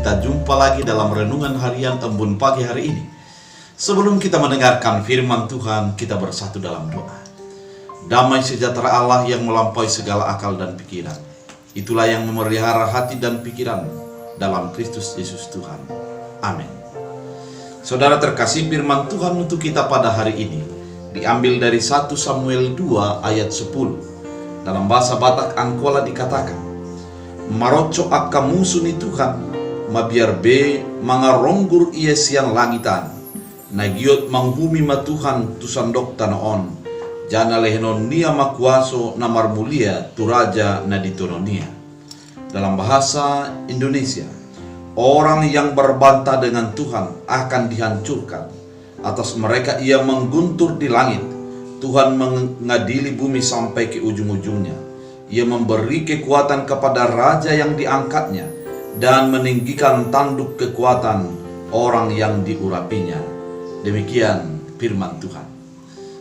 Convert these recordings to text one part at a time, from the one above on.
kita jumpa lagi dalam renungan harian Embun Pagi hari ini. Sebelum kita mendengarkan firman Tuhan, kita bersatu dalam doa. Damai sejahtera Allah yang melampaui segala akal dan pikiran, itulah yang memelihara hati dan pikiran dalam Kristus Yesus Tuhan. Amin. Saudara terkasih, firman Tuhan untuk kita pada hari ini diambil dari 1 Samuel 2 ayat 10. Dalam bahasa Batak Angkola dikatakan, maroco akka musuni Tuhan, mabiar be mangaronggur ia siang langitan, nagiot manghumi ma Tuhan tusandok tanaon, jana lehenon nia makuaso namar mulia turaja naditononia. Dalam bahasa Indonesia, orang yang berbantah dengan Tuhan akan dihancurkan. Atas mereka ia mengguntur di langit. Tuhan mengadili bumi sampai ke ujung-ujungnya. Ia memberi kekuatan kepada raja yang diangkatnya dan meninggikan tanduk kekuatan orang yang diurapinya. Demikian firman Tuhan.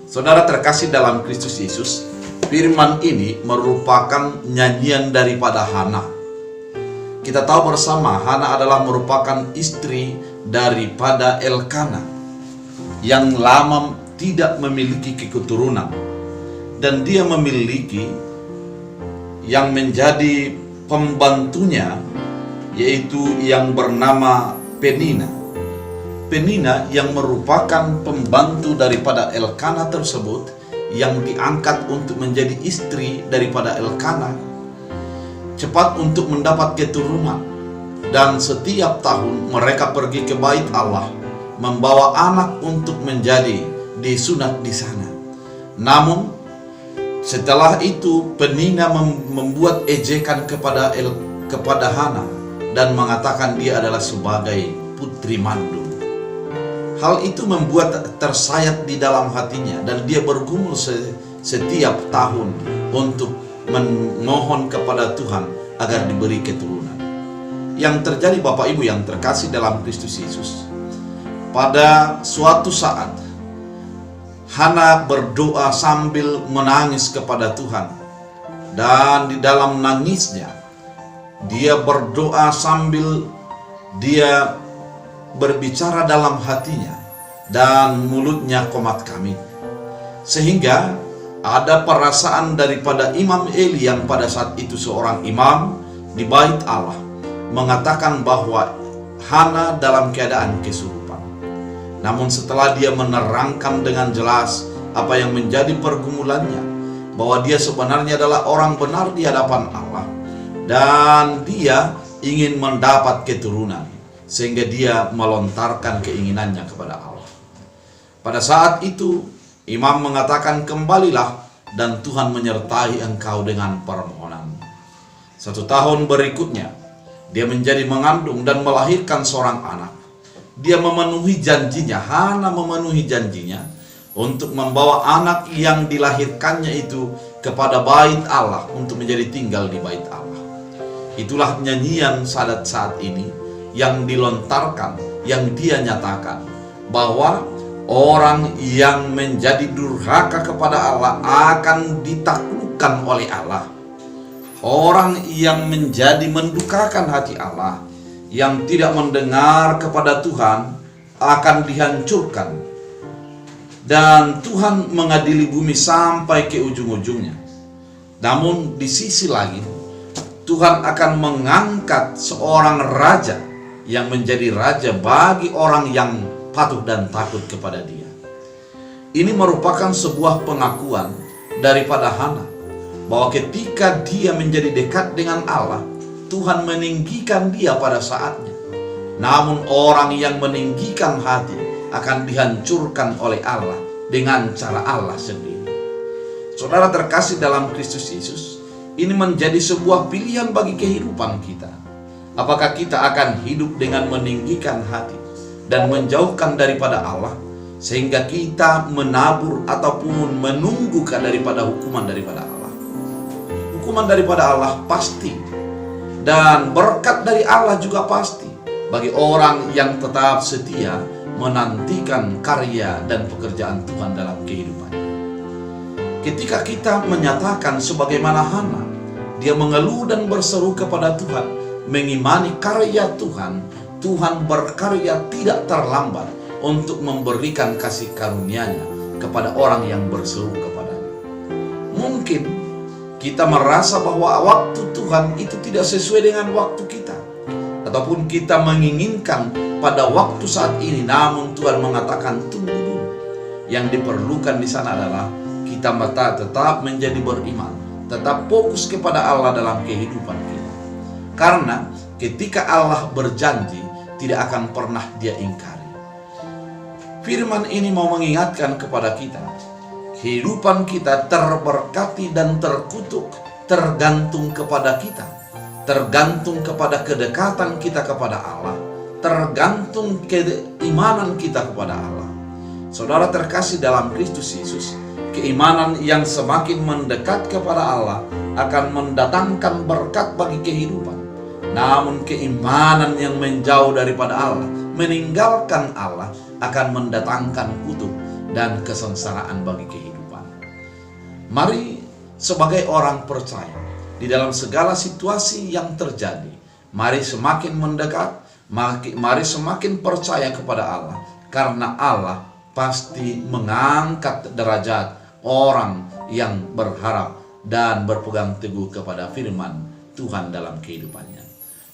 Saudara terkasih dalam Kristus Yesus, firman ini merupakan nyanyian daripada Hana. Kita tahu bersama Hana adalah merupakan istri daripada Elkana yang lama tidak memiliki keturunan, dan dia memiliki yang menjadi pembantunya, yaitu yang bernama Penina. Penina yang merupakan pembantu daripada Elkana tersebut, yang diangkat untuk menjadi istri daripada Elkana, cepat untuk mendapat keturunan. Dan setiap tahun mereka pergi ke bait Allah, membawa anak untuk menjadi disunat di sana. Namun setelah itu Penina membuat ejekan kepada Hana dan mengatakan dia adalah sebagai putri mandul. Hal itu membuat tersayat di dalam hatinya, dan dia bergumul setiap tahun untuk memohon kepada Tuhan agar diberi keturunan. Yang terjadi Bapak Ibu yang terkasih dalam Kristus Yesus, pada suatu saat Hana berdoa sambil menangis kepada Tuhan, dan di dalam nangisnya dia berdoa sambil dia berbicara dalam hatinya, dan mulutnya komat kamit, sehingga ada perasaan daripada Imam Eli yang pada saat itu seorang imam di bait Allah mengatakan bahwa Hana dalam keadaan kesurupan. Namun setelah dia menerangkan dengan jelas apa yang menjadi pergumulannya, bahwa dia sebenarnya adalah orang benar di hadapan Allah, dan dia ingin mendapat keturunan, sehingga dia melontarkan keinginannya kepada Allah. Pada saat itu imam mengatakan, kembalilah dan Tuhan menyertai engkau dengan permohonan. 1 tahun berikutnya dia menjadi mengandung dan melahirkan seorang anak. Dia memenuhi janjinya, Hana memenuhi janjinya untuk membawa anak yang dilahirkannya itu kepada bait Allah, untuk menjadi tinggal di bait Allah. Itulah nyanyian saat ini yang dilontarkan, yang dia nyatakan, bahwa orang yang menjadi durhaka kepada Allah akan ditaklukkan oleh Allah. Orang yang menjadi mendukakan hati Allah, yang tidak mendengar kepada Tuhan, akan dihancurkan. Dan Tuhan mengadili bumi sampai ke ujung-ujungnya. Namun di sisi lain, Tuhan akan mengangkat seorang raja yang menjadi raja bagi orang yang patuh dan takut kepada dia. Ini merupakan sebuah pengakuan daripada Hana, bahwa ketika dia menjadi dekat dengan Allah, Tuhan meninggikan dia pada saatnya. Namun orang yang meninggikan hati akan dihancurkan oleh Allah dengan cara Allah sendiri. Saudara terkasih dalam Kristus Yesus, ini menjadi sebuah pilihan bagi kehidupan kita. Apakah kita akan hidup dengan meninggikan hati dan menjauhkan daripada Allah, sehingga kita menabur ataupun menunggu daripada hukuman daripada Allah? Hukuman daripada Allah pasti, dan berkat dari Allah juga pasti bagi orang yang tetap setia menantikan karya dan pekerjaan Tuhan dalam kehidupannya. Ketika kita menyatakan sebagaimana Hana, dia mengeluh dan berseru kepada Tuhan, mengimani karya Tuhan, Tuhan berkarya tidak terlambat untuk memberikan kasih karunia-Nya kepada orang yang berseru kepadanya. Mungkin kita merasa bahwa waktu Tuhan itu tidak sesuai dengan waktu kita, ataupun kita menginginkan pada waktu saat ini, namun Tuhan mengatakan tunggu dulu. Yang diperlukan di sana adalah kita tetap menjadi beriman, tetap fokus kepada Allah dalam kehidupan kita. Karena ketika Allah berjanji, tidak akan pernah Dia ingkari. Firman ini mau mengingatkan kepada kita, kehidupan kita terberkati dan terkutuk tergantung kepada kita, tergantung kepada kedekatan kita kepada Allah, tergantung keimanan kita kepada Allah. Saudara terkasih dalam Kristus Yesus, keimanan yang semakin mendekat kepada Allah akan mendatangkan berkat bagi kehidupan. Namun keimanan yang menjauh daripada Allah, meninggalkan Allah, akan mendatangkan kutuk dan kesengsaraan bagi kehidupan. Mari sebagai orang percaya, di dalam segala situasi yang terjadi, mari semakin mendekat, mari semakin percaya kepada Allah, karena Allah pasti mengangkat derajat orang yang berharap dan berpegang teguh kepada firman Tuhan dalam kehidupannya.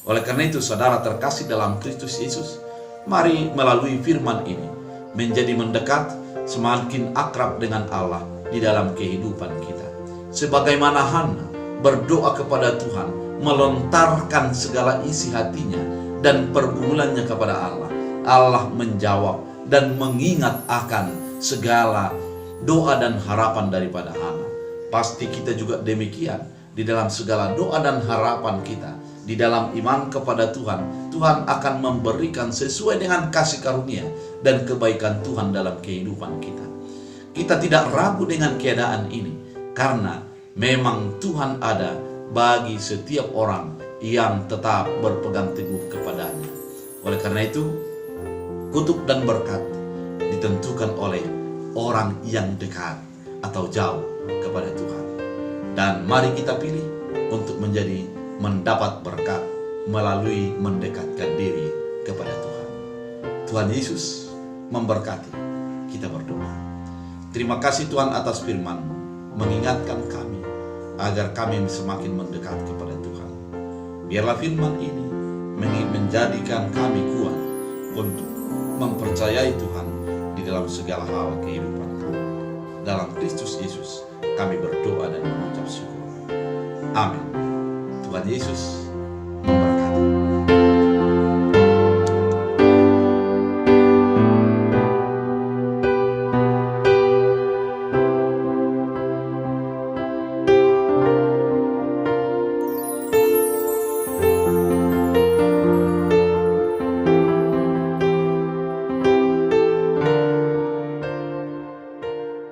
Oleh karena itu, saudara terkasih dalam Kristus Yesus, mari melalui firman ini menjadi mendekat, semakin akrab dengan Allah di dalam kehidupan kita. Sebagaimana Hana berdoa kepada Tuhan, melontarkan segala isi hatinya dan pergumulannya kepada Allah. Allah menjawab dan mengingat akan segala doa dan harapan daripada Hana. Pasti kita juga demikian di dalam segala doa dan harapan kita. Di dalam iman kepada Tuhan, Tuhan akan memberikan sesuai dengan kasih karunia dan kebaikan Tuhan dalam kehidupan kita. Kita tidak ragu dengan keadaan ini, karena memang Tuhan ada bagi setiap orang yang tetap berpegang teguh kepadanya. Oleh karena itu, kutuk dan berkat ditentukan oleh orang yang dekat atau jauh kepada Tuhan. Dan mari kita pilih untuk mendapat berkat melalui mendekatkan diri kepada Tuhan. Tuhan Yesus memberkati. Kita berdoa. Terima kasih Tuhan atas firman-Mu, mengingatkan kami agar kami semakin mendekat kepada Tuhan. Biarlah firman ini menjadikan kami kuat untuk mempercayai Tuhan di dalam segala hal kehidupan kami. Dalam Kristus Yesus kami berdoa dan mengucap syukur. Amin. Tuhan Yesus